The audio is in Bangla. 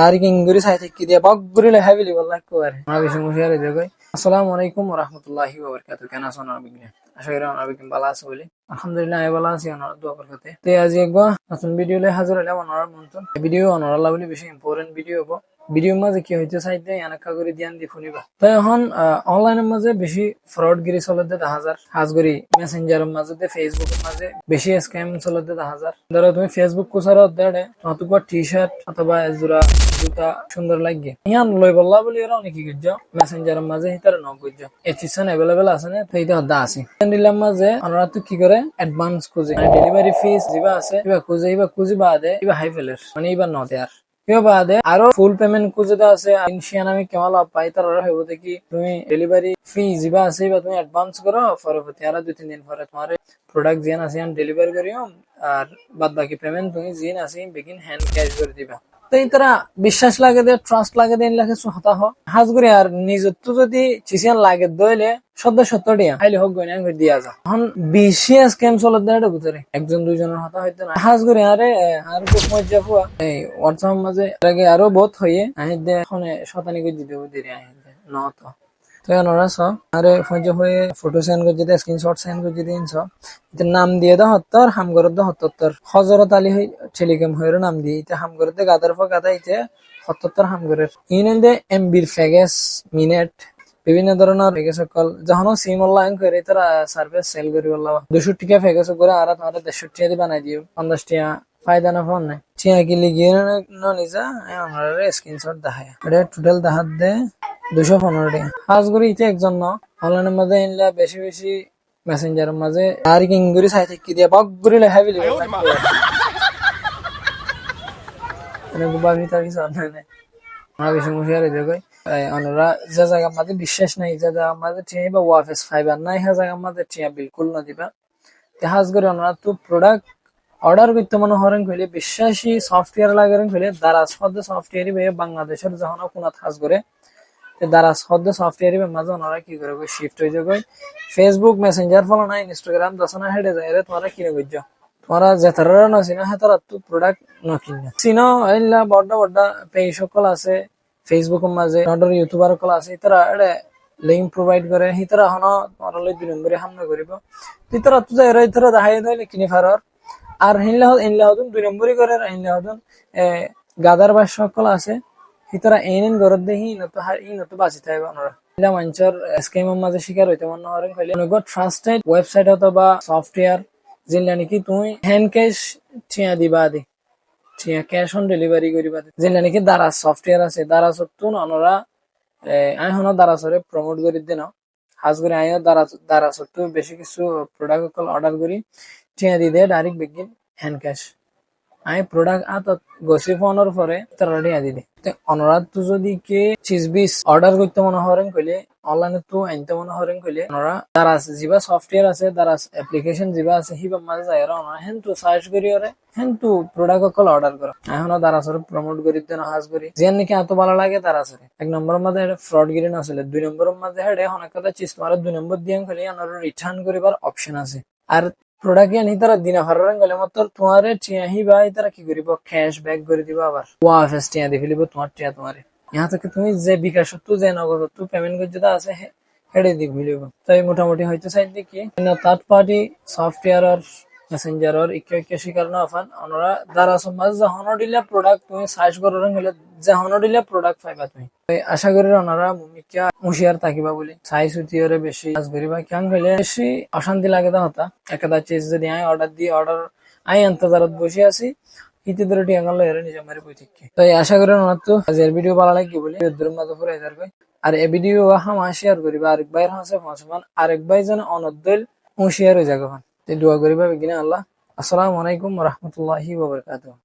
আর কিঙ্গুরি সাই থেকে দিয়া বগগুরি লেখা বিলি বললা কোয়ারে আমরা বেশি মুশিয়ারে দেখো। আসসালামু আলাইকুম ওয়া রাহমাতুল্লাহি ওয়া বারাকাতুহু। কেন আছেন আপনি? আশা করি আপনারা ভালো আছেন বলে। আলহামদুলিল্লাহ আমি ভালো আছি, আপনারা দোয়া করতে। তো আজ একবার নতুন ভিডিও লয়ে হাজির হলাম আপনারা মন্তন। ভিডিও আপনারা বলে বেশি ইম্পর্টেন্ট ভিডিও হবো। ভিডিওর মাঝে কি হইতে চাইতে এনাকা করে ধ্যান দিয়ে শুনিবা। তো এখন অনলাইনের মাঝে বেশি ফ্রড গিরি চলতে দেখা যায়। খাস করে মেসেঞ্জারের মাঝে ফেসবুকের মাঝে বেশি স্ক্যাম চলতে দেখা যায়। ধরো তুমি ফেসবুক কুসার দেড়ে অথবা টি শার্ট অথবা জোড়া জুতা সুন্দর লাগে ইয়ান লই বললা বলি এরা অনেক কি করছো মেসেঞ্জারের মাঝে হিতারে ন করছো এচিসন অ্যাভেলেবেল আছে না, তো এইটা হদ্দা আছে নিলাম মাঝে আমরা তো কি করে অ্যাডভান্স খুঁজে মানে ডেলিভারি ফিস যেবা আছে এবার খুঁজে বাদে এবার হাই ফেলের মানে এবার নতে আর বাদে আরো ফুল পেমেন্ট খুঁজে দেওয়া আছে ইনশিয়ান আমি কেমন লাভ পাই তার হইব দেখি তুমি ডেলিভারি ফি যেবা আছে বা তুমি অ্যাডভান্স করো পরবর্তী আর 2-3 দিন পরে তোমার প্রোডাক্ট যেন আছে ডেলিভারি করিও আর বাদ বাকি পেমেন্ট তুমি যেন আছে বিগিন হ্যান্ড ক্যাশ করে দিবা। তো এই তারা বিশ্বাস লাগে দে ট্রাস্ট লাগে দেন লাগে হতা হ হাজ করে আর নিজত্ব যদি চিসিয়ান লাগে দইলে 70 টিয়া খাইলে হোক গয়না করে দিয়া যা এখন বেশি স্ক্যাম চলে দেয় ভিতরে একজন দুইজনের হতা হইতো না হাজ করে আরে আর খুব মজা হওয়া এই হোয়াটসঅ্যাপ মাঝে আগে আরো বহুত হইয়ে আহি দে এখন শতানি করে দিতে দিরে আহি দে নত তো ওরা সব আরে ফজে হয়ে ফটো সেন্ড করে দিতে স্ক্রিনশট সেন্ড করে দিতে ইনস এটা নাম দিয়ে দাও হত্তর হাম করে দাও হত্তর হজরত আলী টেলিগ্রাম হয়ে নাম দিয়ে এটা হাম করে দে গাদার পর গাদা ইতে হত্তর হাম করে ইনেন্দে এমবির ফেগেস মিনিট বিভিন্ন ধরনের ফেগেস সকল যখন সিম অনলাইন করে তারা সার্ভিস সেল করি বললা 200 টাকা ফেগেস করে আর তোমার 150 টাকা দিয়ে বানাই দিও 50 টাকা ফায়দা না ফোন নাই চিয়া কি লিগিয়ে নিজা আমরা স্ক্রিনশট দেখায় এটা টোটাল দেখাত দে 215 টাকা কাজ করি এটা একজন না অনলাইনের মাঝে ইনলা বেশি বেশি মেসেঞ্জারের মাঝে আর কিঙ্গুরি সাই থেকে দিয়া বগগুরি লেখা বিলি মানে গুবাবি তাবি সামনে নাই আমরা বেশি মুশিয়ারে দেখো অনরা যে জায়গা মাঝে বিশ্বাস নাই যে জায়গা মাঝে টিয়া বা ওয়াফেস ফাইবার নাই হ্যাঁ জায়গা মাঝে টিয়া বিলকুল না দিবা কাজ করে অনরা তো প্রোডাক্ট অর্ডার করতে মনে হরেন কইলে বিশ্বাসী সফটওয়্যার লাগারেন কইলে দারাজ হদ্দে সফটওয়্যারই বে বাংলাদেশের যখন কোনা কাজ করে দারাজ হদ্দে সফটওয়্যারই বে মাঝে ওনারা কি করে শিফট হয়ে যায় ফেসবুক মেসেঞ্জার ফলো না ইনস্টাগ্রাম দশনা হেডে যায় রে তোমরা কিনে করছো তোমরা যেতারা না চিনা হ্যাঁ তারা তো প্রোডাক্ট না কিনে চিনো এলা বড় বড় পেজ সকল আছে ফেসবুকের মাঝে নটর ইউটিউবার সকল আছে তারা এটা লিঙ্ক প্রোভাইড করে হিতারা হন তোমরা 2 নম্বরে হামলা করিব তিতরা তো যায় এরা দেখাই দিলে কিনে ফারার আর হিনলা হদুন 2 নম্বরই করে হিনলা হদুন গাদার বাস সকল আছে হিতরা এনএন গরদ দেহি নতো হার ই নতো বাঁচি থাকবে ওনারা ইলা মঞ্চর স্ক্যামের মাঝে শিকার হইতে মনে হরেন কইলে অনেক ট্রাস্টেড ওয়েবসাইট অথবা সফটওয়্যার যেটা নাকি তুমি হ্যান্ড ক্যাশ টিয়া দিবা দে টিয়া ক্যাশ অন ডেলিভারি করিবা দে যেটা নাকি দারাজ সফটওয়্যার আছে দারাজ তুন ওনারা আই হনো দারাজরে প্রমোট করি দেন হাজ করে আইও দারাজ তো বেশি কিছু প্রোডাক্ট অর্ডার করি টিয়া দি দে ডাইরেক্ট বিগিন হ্যান্ড ক্যাশ আমি প্রোডাক্ট গসি ফোনের পরে তারা টিয়া দি দে অনুরাধ তো যদি কে চিজ বিস অর্ডার করতে মনে হরেন কইলে অনলাইনে তো আনতে মনে হরেন কইলে ওনারা দারাজ জিবা সফটওয়্যার আছে দারাজ অ্যাপ্লিকেশন জিবা আছে হিবা মাঝে যায় ওনারা হেন তো সার্চ করি ওরে হেন তো প্রোডাক্ট কল অর্ডার করো এখনো দারাজের প্রমোট করি দেন হাজ করি যেন নাকি এত ভালো লাগে দারাজ এক নম্বরের মধ্যে ফ্রড গিরি না আসলে 2 নম্বরের মধ্যে হেডে অনেক কথা চিজ তোমার 2 নম্বর দিয়ে কইলে ওনারা রিটার্ন করিবার অপশন আছে আর প্রোডাক্ট আনি তারা দিনা ফারার গেলে মাত্র তোমার টিয়াহি বা তারা কি করিব ক্যাশ ব্যাক করে দিব আবার ওয়াফেস টিয়া দিয়ে ফেলিব তোমার টিয়া তোমারে यहाँ तक তুমি যে বিকাশ তো যে নগদ তো পেমেন্ট করে যেটা আছে হেডে দি ফেলিব তাই মোটামুটি হয়তো চাই দেখি থার্ড পার্টি সফটওয়্যার আর মেসেঞ্জার আর ইকে শিকার না আফান ওনারা দ্বারা সমাজ যে হনডিলা প্রোডাক্ট তুমি সার্চ করার গেলে যে হনডিলা প্রোডাক্ট পাইবা তুমি আশা করি ওনারা মুমিকা হুঁশিয়ার থাকিবা বলি সাইজ উতিয়রে বেশি কাজ করিবা কেন হইলে বেশি অশান্তি লাগে তা হতা একটা চিজ যদি আই অর্ডার আই আন্তর্জালত বসে আছি ইতি ধরে টিয়া গেল এর নিজে মারি বই থেকে তো আশা করি ওনার তো আজের ভিডিও ভালো লাগে বলি দূরের মাঝে পুরো যাবে আর এই ভিডিও হাম শেয়ার করিবা আরেক ভাইয়ের হাসে ফসমান আরেক ভাই যেন অনদ্দল হুঁশিয়ার হয়ে যাবে দোয়া করিবা বিঘ্নে আল্লাহ। আসসালামু আলাইকুম ওয়া রাহমাতুল্লাহি ওয়া বারাকাতুহু।